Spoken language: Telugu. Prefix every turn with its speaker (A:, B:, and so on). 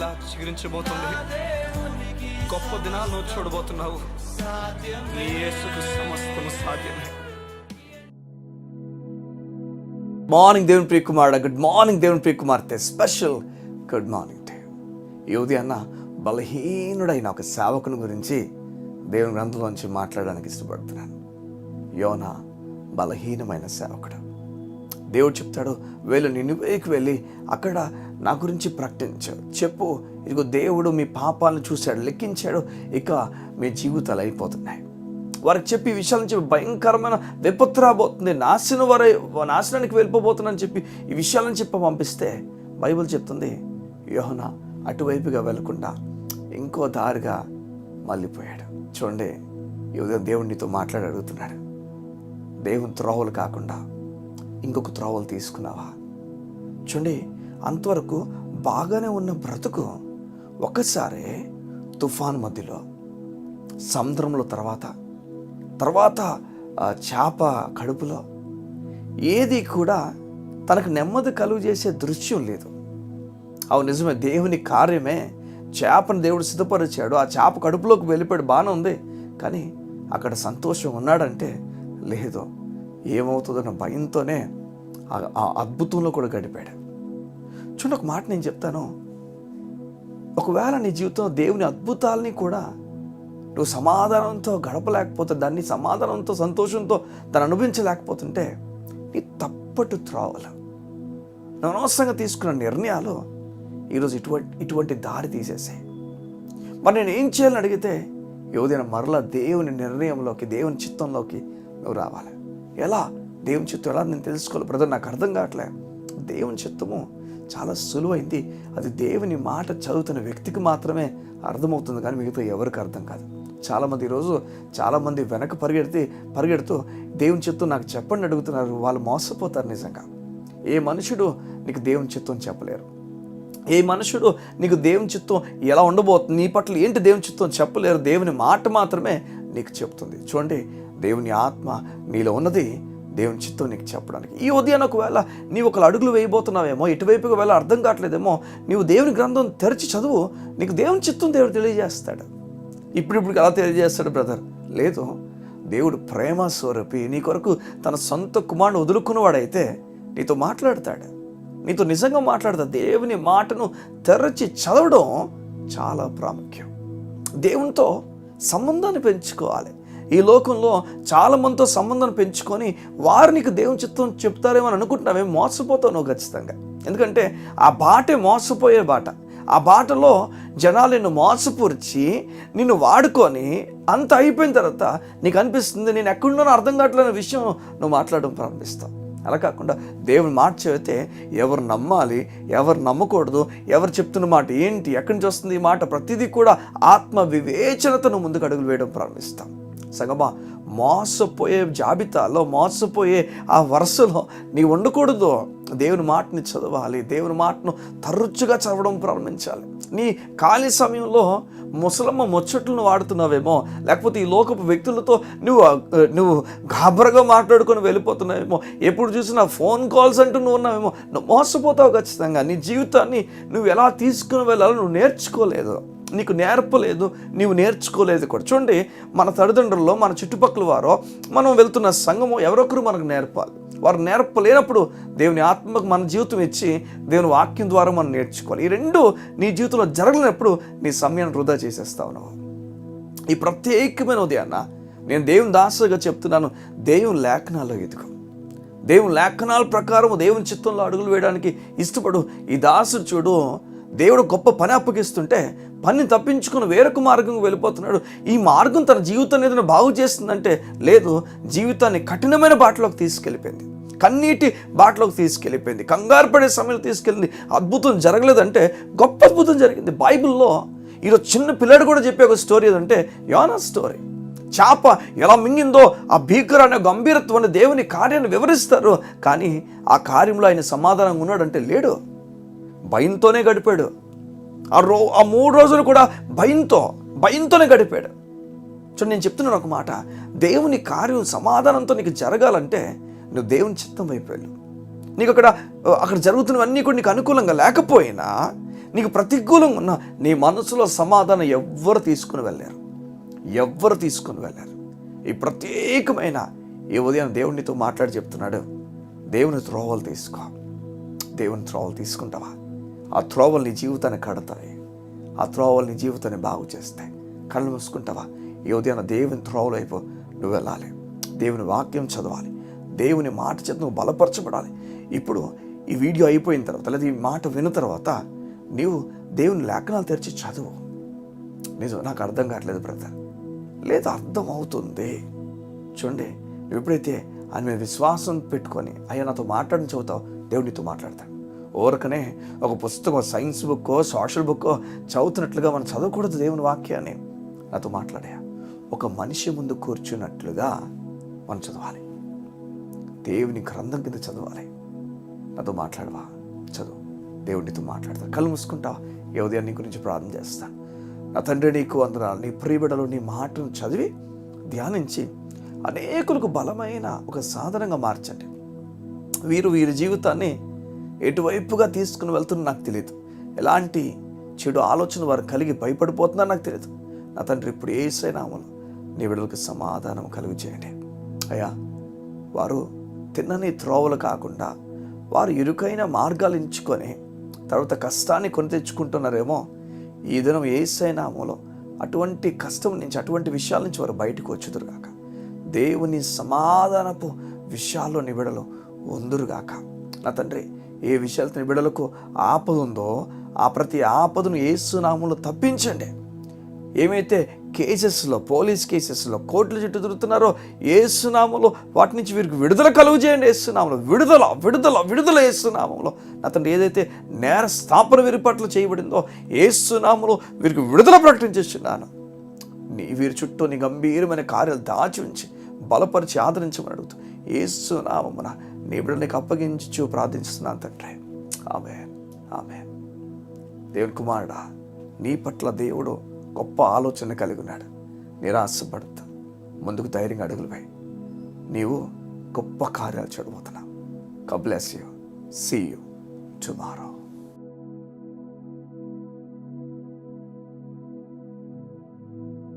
A: మరలా చిగురించబోతుంది. గొప్ప దినాలను చూడబోతున్నావు. నీ యేసుకు సమస్తము సాధ్యమే. మార్నింగ్ దేవుని ప్రియ కుమారుడు, గుడ్ మార్నింగ్ దేవుని ప్రియ కుమార్తె, స్పెషల్ గుడ్ మార్నింగ్ డే. ఈ ఉదయాన్న బలహీనుడైన ఒక సేవకుని గురించి దేవుని గ్రంథంలోంచి మాట్లాడడానికి ఇష్టపడుతున్నాను. యోనా బలహీనమైన సేవకుడు. దేవుడు చెప్తాడు, వెళ్ళు నినివేకి వెళ్ళి అక్కడ నా గురించి ప్రకటించు, చెప్పు, ఇదిగో దేవుడు మీ పాపాలను చూశాడు, లెక్కించాడు, ఇక మీ జీవితాలు అయిపోతున్నాయి. వారికి చెప్పి ఈ విషయాలను చెప్పి భయంకరమైన విపత్తు రాబోతుంది, నాశనానికి వెళ్ళిపోబోతుందని చెప్పి ఈ విషయాలను చెప్పి పంపిస్తే బైబిల్ చెప్తుంది యోనా అటువైపుగా వెళ్ళకుండా ఇంకో దారిగా మళ్ళీపోయాడు. చూడండి, ఈ ఉదయం దేవుడినితో మాట్లాడి అడుగుతున్నాడు, దేవుని త్రోవలు కాకుండా ఇంకొక త్రోవలు తీసుకున్నావా? చూడండి, అంతవరకు బాగానే ఉన్న బ్రతుకు ఒక్కసారి తుఫాన్ మధ్యలో, సముద్రంలో, తర్వాత చేప కడుపులో, ఏది కూడా తనకు నెమ్మది కలుగు చేసే దృశ్యం లేదు. అవును, నిజమే, దేవుని కార్యమే. చేపను దేవుడు సిద్ధపరిచాడు, ఆ చేప కడుపులోకి వెళ్ళిపోయాడు, బాగానే ఉంది. కానీ అక్కడ సంతోషం ఉన్నాడంటే లేదు. ఏమవుతుందన్న భయంతోనే ఆ అద్భుతంలో కూడా గడిపాడు. చూడండి, ఒక మాట నేను చెప్తాను. ఒకవేళ నీ జీవితంలో దేవుని అద్భుతాలని కూడా నువ్వు సమాధానంతో గడపలేకపోతే, దాన్ని సమాధానంతో సంతోషంతో దాన్ని అనుభవించలేకపోతుంటే, నీ తప్పట్టు త్రోవలు, నువ్వు అనవసరంగా తీసుకున్న నిర్ణయాలు ఈరోజు ఇటువంటి దారి తీసేసాయి. మరి నేను ఏం చేయాలని అడిగితే, ఏదైనా మరలా దేవుని నిర్ణయంలోకి, దేవుని చిత్తంలోకి నువ్వు రావాలి. ఎలా? దేవుని చిత్తం ఎలా నేను తెలుసుకోవాలి బ్రదర్, నాకు అర్థం కావట్లే. దేవుని చిత్తము చాలా సులువైంది. అది దేవుని మాట చదువుతున్న వ్యక్తికి మాత్రమే అర్థమవుతుంది, కానీ మిగతా ఎవరికి అర్థం కాదు. చాలామంది వెనక పరిగెడుతూ దేవుని చిత్తం నాకు చెప్పండి అడుగుతున్నారు. వాళ్ళు మోసపోతారు. నిజంగా ఏ మనుషుడు నీకు దేవుని చిత్తం చెప్పలేరు. ఏ మనుషుడు నీకు దేవుని చిత్తం ఎలా ఉండబోతుంది, నీ పట్ల ఏంటి దేవుని చిత్తం చెప్పలేరు. దేవుని మాట మాత్రమే నీకు చెప్తుంది. చూడండి, దేవుని ఆత్మ నీలో ఉన్నది దేవుని చిత్తం నీకు చెప్పడానికి. ఈ ఉదయాన్ని ఒకవేళ నీవు ఒక అడుగులు వేయబోతున్నావేమో, ఎటువైపుకి వెళ్ళ అర్థం కావట్లేదేమో, నీవు దేవుని గ్రంథం తెరిచి చదువు, నీకు దేవుని చిత్తం దేవుడు తెలియజేస్తాడు. ఇప్పుడు ఎలా తెలియజేస్తాడు బ్రదర్? లేదు, దేవుడు ప్రేమ స్వరూపి, నీ కొరకు తన సొంత కుమారుని వదులుకున్నవాడైతే నీతో మాట్లాడతాడు, నీతో నిజంగా మాట్లాడతాడు. దేవుని మాటను తెరచి చదవడం చాలా ప్రాముఖ్యం. దేవునితో సంబంధాన్ని పెంచుకోవాలి. ఈ లోకంలో చాలామందితో సంబంధాన్ని పెంచుకొని వారు నీకు దేవుని చిత్తం చెప్తారేమో అని అనుకుంటున్నావే, మోసపోతావు నువ్వు ఖచ్చితంగా. ఎందుకంటే ఆ బాటే మోసపోయే బాట. ఆ బాటలో జనాలు నిన్ను మోసపూర్చి నిన్ను వాడుకొని అంత అయిపోయిన తర్వాత నీకు అనిపిస్తుంది నేను ఎక్కడున్నానో అర్థం కావట్లేని విషయం నువ్వు మాట్లాడడం ప్రారంభిస్తావు. అలా కాకుండా దేవుని మాట చెబితే ఎవరు నమ్మాలి, ఎవరు నమ్మకూడదు, ఎవరు చెప్తున్న మాట ఏంటి, ఎక్కడి నుంచి వస్తుంది ఈ మాట, ప్రతిదీ కూడా ఆత్మ వివేచనతో నువ్వు ముందుకు అడుగులు వేయడం ప్రారంభిస్తాం. సంగమా, మోసపోయే జాబితాలో, మోసపోయే ఆ వరుసలో నీవు ఉండకూడదు. దేవుని మాటని చదవాలి, దేవుని మాటను తరచుగా చదవడం ప్రారంభించాలి. నీ ఖాళీ సమయంలో ముసలమ్మ ముచ్చట్లను వాడుతున్నావేమో, లేకపోతే ఈ లోకపు వ్యక్తులతో నువ్వు గాబరగా మాట్లాడుకొని వెళ్ళిపోతున్నావేమో, ఎప్పుడు చూసినా ఫోన్ కాల్స్ అంటూ నువ్వు ఉన్నావేమో, నువ్వు మోసపోతావు ఖచ్చితంగా. నీ జీవితాన్ని నువ్వు ఎలా తీసుకుని వెళ్ళాలో నువ్వు నేర్చుకోలేదు, నీకు నేర్పలేదు, నీవు నేర్చుకోలేదు కూడా. చూడండి, మన తల్లిదండ్రుల్లో, మన చుట్టుపక్కల వారో, మనం వెళ్తున్న సంఘమో ఎవరొకరు మనకు నేర్పాలి. వారు నేర్పలేనప్పుడు దేవుని ఆత్మకు మన జీవితం ఇచ్చి దేవుని వాక్యం ద్వారా మనం నేర్చుకోవాలి. ఈ రెండు నీ జీవితంలో జరగలేనప్పుడు నీ సమయాన్ని వృధా చేసేస్తావు నువ్వు. ఈ ప్రత్యేకమైన ఉదయాన్న నేను దేవుని దాసుగా చెప్తున్నాను, దేవుని లేఖనాల్లో ఎదుగు. దేవుని లేఖనాల ప్రకారం దేవుని చిత్తంలో అడుగులు వేయడానికి ఇష్టపడు. ఈ దాసుడు చూడు, దేవుడు గొప్ప పని అప్పగిస్తుంటే పని తప్పించుకుని వేరొక మార్గం వెళ్ళిపోతున్నాడు. ఈ మార్గం తన జీవితాన్ని ఏదైనా బాగు చేస్తుందంటే లేదు, జీవితాన్ని కఠినమైన బాటలోకి తీసుకెళ్ళిపోయింది, కన్నీటి బాటలోకి తీసుకెళ్ళిపోయింది, కంగారు పడే సమయంలో తీసుకెళ్ళింది. అద్భుతం జరగలేదంటే గొప్ప అద్భుతం జరిగింది. బైబిల్లో ఈరోజు చిన్న పిల్లాడు కూడా చెప్పే ఒక స్టోరీ ఏదంటే యోనా స్టోరీ. చేప ఎలా మింగిందో ఆ భీకరమైన గంభీరత్వాన్ని దేవుని కార్యాన్ని వివరిస్తారు. కానీ ఆ కార్యంలో ఆయన సమాధానంగా ఉన్నాడంటే లేడు, భయంతోనే గడిపాడు. ఆ 3 రోజులు కూడా భయంతోనే గడిపాడు. చూడండి, నేను చెప్తున్నాను ఒక మాట, దేవుని కార్యం సమాధానంతో నీకు జరగాలంటే నువ్వు దేవుని చిత్తం వైపు వెళ్ళు. నీకు అక్కడ జరుగుతున్నవన్నీ కూడా నీకు అనుకూలంగా లేకపోయినా నీకు ప్రతికూలంగా ఉన్న నీ మనసులో సమాధానం ఎవ్వరు తీసుకుని వెళ్ళారు. ఈ ప్రత్యేకమైన ఈ ఉదయం దేవునితో మాట్లాడి చెప్తున్నాడు, దేవుని త్రోవలు తీసుకో. దేవుని త్రోవలు తీసుకుంటావా? ఆ త్రోవలు నీ జీవితాన్ని కడతాయి, ఆ త్రోవలు నీ జీవితాన్ని బాగు చేస్తాయి. కళ్ళు మూసుకుంటావా? ఈ ఉదయం దేవుని త్రోవలు వైపు నువ్వు వెళ్ళాలి. దేవుని వాక్యం చదవాలి, దేవుని మాట చేత నువ్వు బలపరచబడాలి. ఇప్పుడు ఈ వీడియో అయిపోయిన తర్వాత లేదా ఈ మాట విన్న తర్వాత నీవు దేవుని లేఖనాలు తెరిచి చదువు. నిజం, నాకు అర్థం కావట్లేదు బ్రదర్, లేదు అర్థం అవుతుంది. చూడండి, నువ్వు ఎప్పుడైతే ఆయన మీద విశ్వాసం పెట్టుకొని అయ్యా నాతో మాట్లాడిన చదువుతావు, దేవుడు నీతో మాట్లాడతాడు. ఓరకనే ఒక పుస్తకం, సైన్స్ బుక్కో సోషల్ బుక్కో చదువుతున్నట్లుగా మనం చదవకూడదు. దేవుని వాక్యాన్ని నాతో మాట్లాడా, ఒక మనిషి ముందు కూర్చున్నట్లుగా మనం చదవాలి. దేవుని గ్రంథం కింద చదవాలి. నాతో మాట్లాడవా? చదువు, దేవుడితో మాట్లాడతాను. కళ్ళు మూసుకుంటావా? ఏ ఉదయం నీ గురించి ప్రార్థన చేస్తాను. నా తండ్రి, నీకు వందనాలు. నీ ప్రియబిడ్డలు నీ మాటను చదివి ధ్యానించి అనేకులకు బలమైన ఒక సాధనంగా మార్చండి. వీరి జీవితాన్ని ఎటువైపుగా తీసుకుని వెళ్తున్నా నాకు తెలియదు. ఎలాంటి చెడు ఆలోచన వారు కలిగి భయపడిపోతున్నారో నాకు తెలియదు. నా తండ్రి, ఇప్పుడు యేసు నామములో నీ బిడ్డలకు సమాధానం కలుగు చేయండి అయ్యా. వారు తిన్నని త్రోవలు కాకుండా వారు ఇరుకైన మార్గాలు ఎంచుకొని తర్వాత కష్టాన్ని కొని తెచ్చుకుంటున్నారేమో. ఈ దినం యేసు నామములో అటువంటి కష్టం నుంచి, అటువంటి విషయాల నుంచి వారు బయటకు వచ్చుదురుగాక. దేవుని సమాధానపు విషయాల్లో నీ బిడ్డలు ఉందురుగాక. నా తండ్రి, ఏ విషయాలతో నీ బిడ్డలకు ఆపద ఉందో ఆ ప్రతి ఆపదను యేసు నామములో తప్పించండి. ఏమైతే కేసెస్లో, పోలీస్ కేసెస్లో కోర్టుల చుట్టూ తిరుగుతున్నారో యేసు నామములో వాటి నుంచి వీరికి విడుదల కలుగు చేయండి. యేసు నామములో విడుదల యేసు నామములో. నా తండ్రి, ఏదైతే నేర స్థాపన వీరి పట్ల చేయబడిందో యేసు నామములో వీరికి విడుదల ప్రకటించేస్తున్నాను. వీరి చుట్టూ నీ గంభీరమైన కార్యాలు దాచి ఉంచి బలపరిచి ఆదరించమని అడుగుతూ యేసు నామమున నీ బిడ్డలకు అప్పగించు ప్రార్థిస్తున్నాను తండ్రి. ఆమేన్, ఆమేన్. దేవుని కుమారుడా, నీ పట్ల దేవుడు గొప్ప ఆలోచన కలిగి ఉన్నాడు. నిరాశపడతా, ముందుకు ధైర్యంగా అడుగులు వేయి. నీవు గొప్ప కార్యాలు చూడబోతున్నావు. God bless you. See you tomorrow.